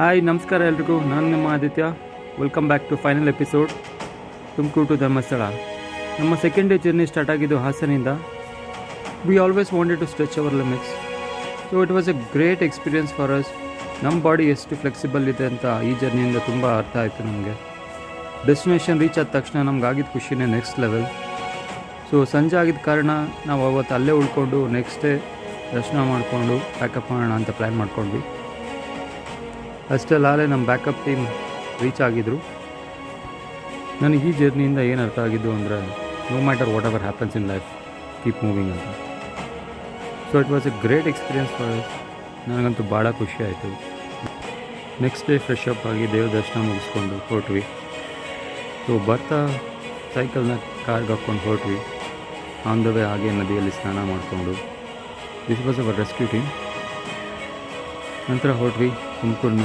Hi ನಮಸ್ಕಾರ ಎಲ್ರಿಗೂ, ನಾನು ನಿಮ್ಮ Aditya. Welcome back to final episode Tumakuru to Dharmasthala. ನಮ್ಮ ಸೆಕೆಂಡ್ ಡೇ ಜರ್ನಿ ಸ್ಟಾರ್ಟ್ ಆಗಿದ್ದು ಹಾಸನಿಂದ. We always wanted to stretch our limits, so it was a great experience for us. ನಮ್ಮ body ಎಷ್ಟು ಫ್ಲೆಕ್ಸಿಬಲ್ ಇದೆ ಅಂತ ಈ ಜರ್ನಿಯಿಂದ ತುಂಬ ಅರ್ಥ ಆಯಿತು ನಮಗೆ. ಡೆಸ್ಟಿನೇಷನ್ ರೀಚ್ ಆದ ತಕ್ಷಣ ನಮ್ಗೆ ಆಗಿದ್ದ ಖುಷಿನೇ ನೆಕ್ಸ್ಟ್ ಲೆವೆಲ್. ಸೊ ಸಂಜೆ ಆಗಿದ್ದ ಕಾರಣ ನಾವು ಅವತ್ತು ಅಲ್ಲೇ ಉಳ್ಕೊಂಡು ನೆಕ್ಸ್ಟ್ ಡೇ ದರ್ಶನ ಮಾಡಿಕೊಂಡು ಪ್ಯಾಕಪ್ ಮಾಡೋಣ ಅಂತ ಪ್ಲ್ಯಾನ್ ಮಾಡ್ಕೊಂಡ್ವಿ. ಅಷ್ಟೆಲ್ಲಾಗಲೇ ನಮ್ಮ ಬ್ಯಾಕಪ್ ಟೀಮ್ ರೀಚ್ ಆಗಿದ್ದರು. ನನಗೆ ಈ ಜರ್ನಿಯಿಂದ ಏನು ಅರ್ಥ ಆಗಿದ್ದು ಅಂದರೆ, no matter whatever happens in life, keep moving ಅಂತ. So it was a great experience for us. ನನಗಂತೂ ಭಾಳ ಖುಷಿ ಆಯಿತು. ನೆಕ್ಸ್ಟ್ ಡೇ ಫ್ರೆಶ್ ಅಪ್ ಆಗಿ ದೇವ್ರ ದರ್ಶನ ಮುಗಿಸ್ಕೊಂಡು ಹೊರಟ್ವಿ. ಸೊ ಬರ್ತಾ ಸೈಕಲ್ನ ಕಾರ್ಗೆ ಹಾಕ್ಕೊಂಡು ಹೊರಟ್ವಿ. ಆನ್ ದ ವೇ ಹಾಗೆ ನದಿಯಲ್ಲಿ ಸ್ನಾನ ಮಾಡಿಕೊಂಡು, this was our rescue team. ನಂತರ ಹೊರಟ್ವಿ ತುಮಕೂರಿನ